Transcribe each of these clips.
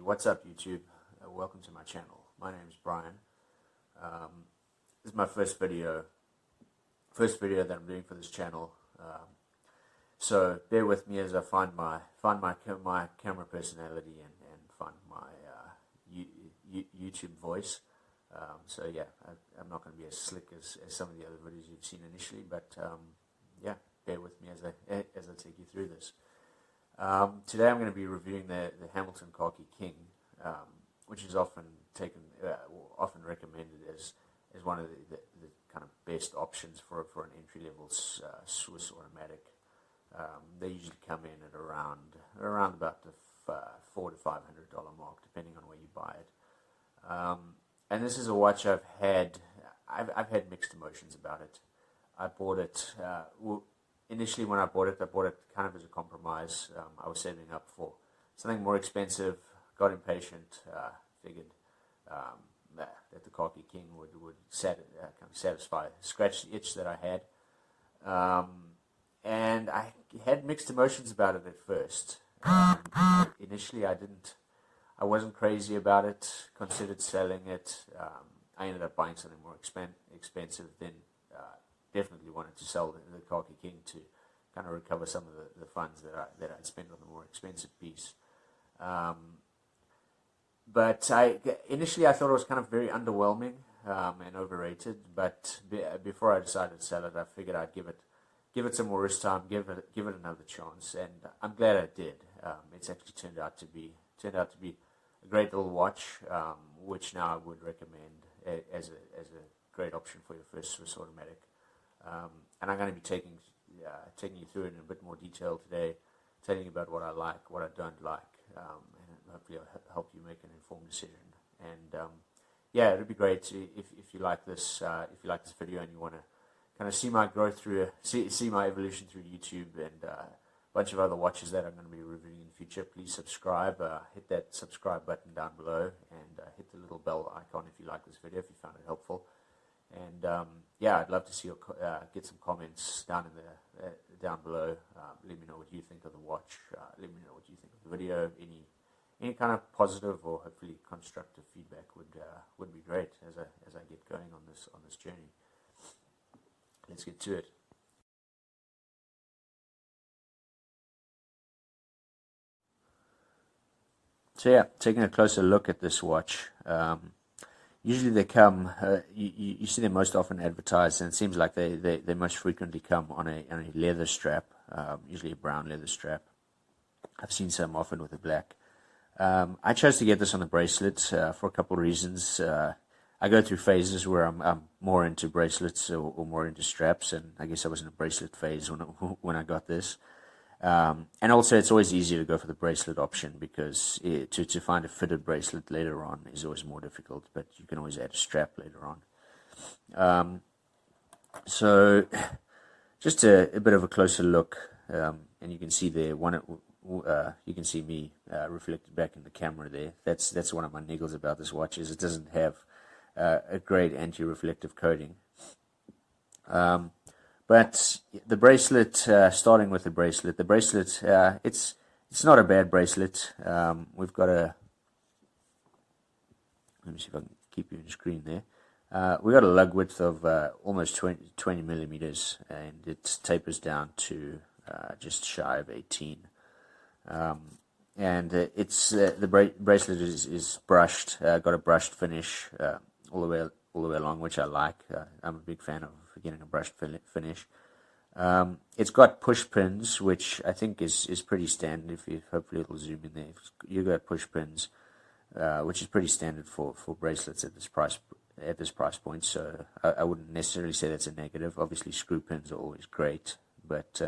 What's up, YouTube? Welcome to my channel. My name is Brian. This is my first video that I'm doing for this channel. So bear with me as I find my camera personality and find my YouTube voice. So yeah, I'm not going to be as slick as some of the other videos you've seen initially, but yeah, bear with me as I take you through this. Today I'm going to be reviewing the Hamilton Khaki King, which is often recommended as one of the kind of best options for an entry-level Swiss automatic. They usually come in at around about the $400 to $500 mark, depending on where you buy it. And this is a watch I've had mixed emotions about it. I bought it. Initially, when I bought it kind of as a compromise. I was saving up for something more expensive, got impatient, figured that the Khaki King would kind of satisfy, scratch the itch that I had. And I had mixed emotions about it at first. Initially, I wasn't crazy about it, considered selling it. I ended up buying something more expensive, then definitely wanted to sell the Khaki King to kind of recover some of the funds that I'd spent on the more expensive piece. But initially I thought it was kind of very underwhelming and overrated. But before I decided to sell it, I figured I'd give it some more risk time, give it another chance, and I'm glad I did. It's actually turned out to be a great little watch, which now I would recommend as a great option for your first Swiss automatic. And I'm going to be taking you through it in a bit more detail today, telling you about what I like, what I don't like, and hopefully I'll help you make an informed decision. And yeah, it would be great if you like this video and you want to kind of see my growth see my evolution through YouTube and a bunch of other watches that I'm going to be reviewing in the future. Please subscribe, hit that subscribe button down below, and hit the little bell icon if you like this video, if you found it helpful. And yeah, I'd love to see get some comments down below. Let me know what you think of the watch. Let me know what you think of the video. Any kind of positive or hopefully constructive feedback would be great as I get going on this journey. Let's get to it. So yeah, taking a closer look at this watch. Usually they come, you see them most often advertised, and it seems like they most frequently come on a leather strap, usually a brown leather strap. I've seen some often with a black. I chose to get this on the bracelet for a couple of reasons. I go through phases where I'm more into bracelets or more into straps, and I guess I was in a bracelet phase when I got this. And also, it's always easier to go for the bracelet option because to find a fitted bracelet later on is always more difficult, but you can always add a strap later on. So just a bit of a closer look, and you can see there, you can see me reflected back in the camera there. That's one of my niggles about this watch, is it doesn't have a great anti-reflective coating. But the bracelet, starting with the bracelet, it's not a bad bracelet. We've got let me see if I can keep you on screen there. We've got a lug width of almost 20 millimeters, and it tapers down to just shy of 18. And it's the bracelet is brushed, got a brushed finish all the way along, which I like. I'm a big fan of getting a brushed finish. It's got push pins, which I think is pretty standard. Hopefully it'll zoom in there. You got push pins, which is pretty standard for bracelets at this price point. So I wouldn't necessarily say that's a negative. Obviously, screw pins are always great, but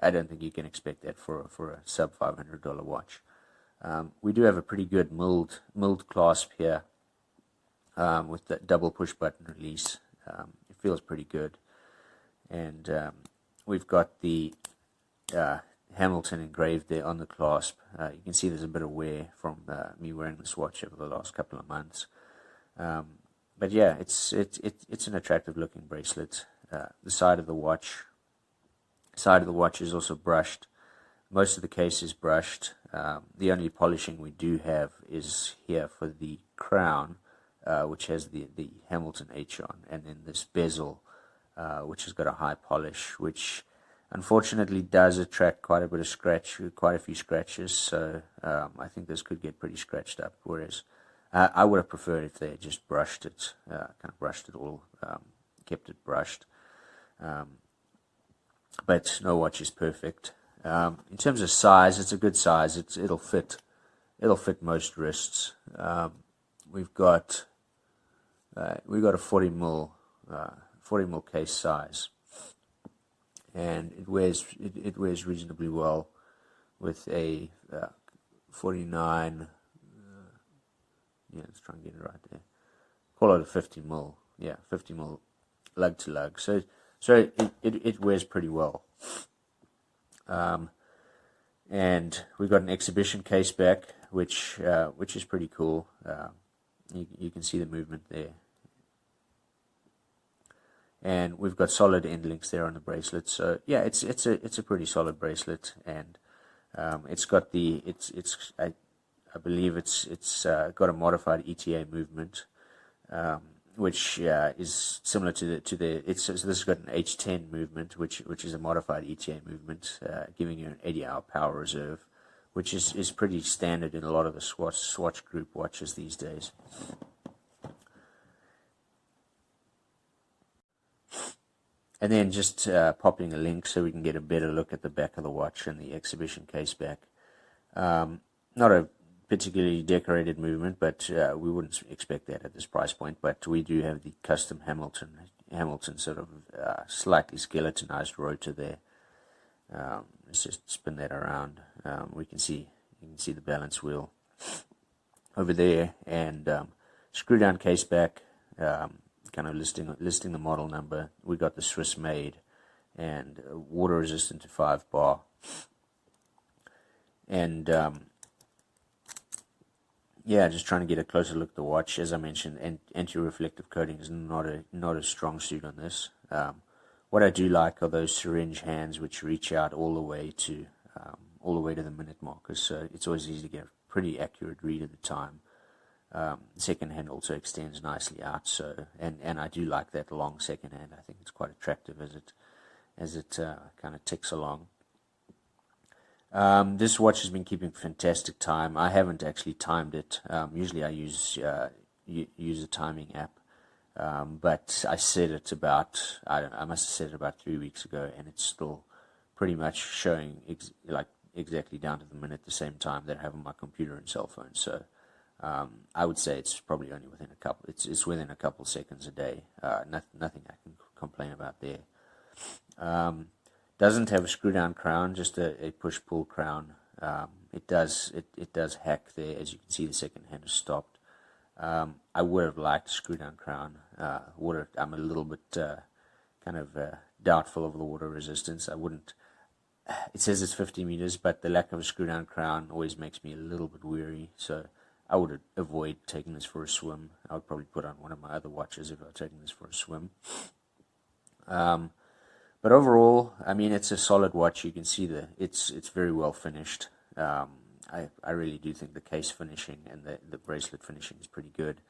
I don't think you can expect that for a sub $500 watch. We do have a pretty good milled clasp here with the double push button release. It feels pretty good, and we've got the Hamilton engraved there on the clasp. You can see there's a bit of wear from me wearing this watch over the last couple of months, but yeah, it's an attractive looking bracelet. The side of the watch is also brushed Most of the case is brushed. The only polishing we do have is here for the crown, which has the Hamilton H on, and then this bezel, which has got a high polish, which unfortunately does attract quite a bit of quite a few scratches. So I think this could get pretty scratched up. Whereas I would have preferred if they had just brushed it, all, kept it brushed. But no watch is perfect. In terms of size, it's a good size. It'll fit most wrists. We've got a 40 mil case size, and it wears reasonably well with a 49. Let's try and get it right there. Call it a 50 mil. 50 mil lug to lug. So it wears pretty well. And we've got an exhibition case back, which is pretty cool. You can see the movement there. And we've got solid end links there on the bracelet. So yeah, it's a pretty solid bracelet, and it's got I believe it's got a modified ETA movement, which is similar to the so this has got an H10 movement, which is a modified ETA movement, giving you an 80-hour power reserve, which is pretty standard in a lot of the Swatch Group watches these days. And then just popping a link so we can get a better look at the back of the watch and the exhibition case back. Not a particularly decorated movement, but we wouldn't expect that at this price point. But we do have the custom Hamilton sort of slightly skeletonized rotor there. Let's just spin that around. You can see the balance wheel over there, and screw down case back. Kind of listing the model number. We got the Swiss made and water resistant to 5 bar. And just trying to get a closer look at the watch. As I mentioned, anti-reflective coating is not a strong suit on this. What I do like are those syringe hands which reach out all the way to the minute markers. So it's always easy to get a pretty accurate read of the time. The second hand also extends nicely out, so and I do like that long second hand. I think it's quite attractive as it kind of ticks along. This watch has been keeping fantastic time. I haven't actually timed it. Usually I use a timing app, but I set it about I must have set it about 3 weeks ago, and it's still pretty much showing exactly down to the minute the same time that I have on my computer and cell phone. So. I would say it's probably only within it's within a couple seconds a day. Nothing I can complain about there. Doesn't have a screw down crown, just a push pull crown. It does hack there, as you can see. The second hand is stopped. I would have liked a screw down crown. I'm a little bit doubtful of the water resistance. I wouldn't. It says it's 50 meters, but the lack of a screw down crown always makes me a little bit weary. So. I would avoid taking this for a swim. I would probably put on one of my other watches if I were taking this for a swim. But overall, I mean, it's a solid watch. You can see it's very well finished. I really do think the case finishing and the bracelet finishing is pretty good.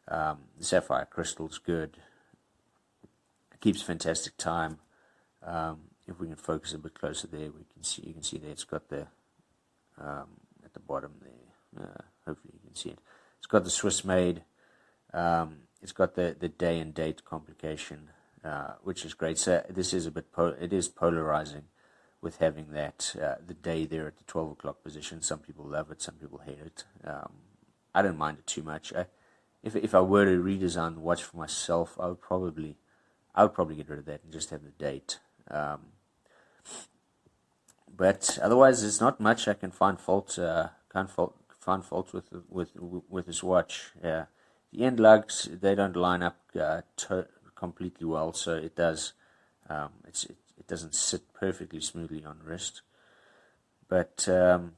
The sapphire crystal is good. It keeps fantastic time. If we can focus a bit closer there, you can see there it's got the at the bottom there. Hopefully you can see it. It's got the Swiss made. It's got the day and date complication, which is great. So this is it is polarizing with having that the day there at the 12 o'clock position. Some people love it, some people hate it. I don't mind it too much. If I were to redesign the watch for myself, I would probably get rid of that and just have the date. But otherwise, there's not much I can find fault. Find faults with this watch. The end lugs, they don't line up completely well, so it does it doesn't sit perfectly smoothly on wrist. But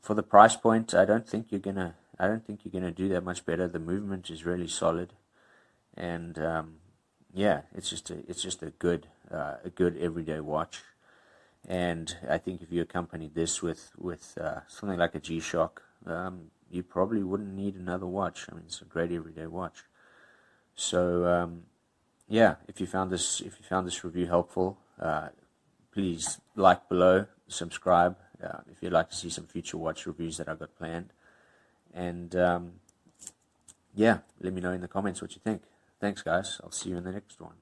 for the price point, I don't think you're gonna do that much better. The movement is really solid, and it's just a good everyday watch. And I think if you accompanied this with something like a G-Shock, you probably wouldn't need another watch. I mean, it's a great everyday watch. So yeah, if you found this review helpful, please like below, subscribe if you'd like to see some future watch reviews that I've got planned, and yeah, let me know in the comments what you think. Thanks, guys. I'll see you in the next one.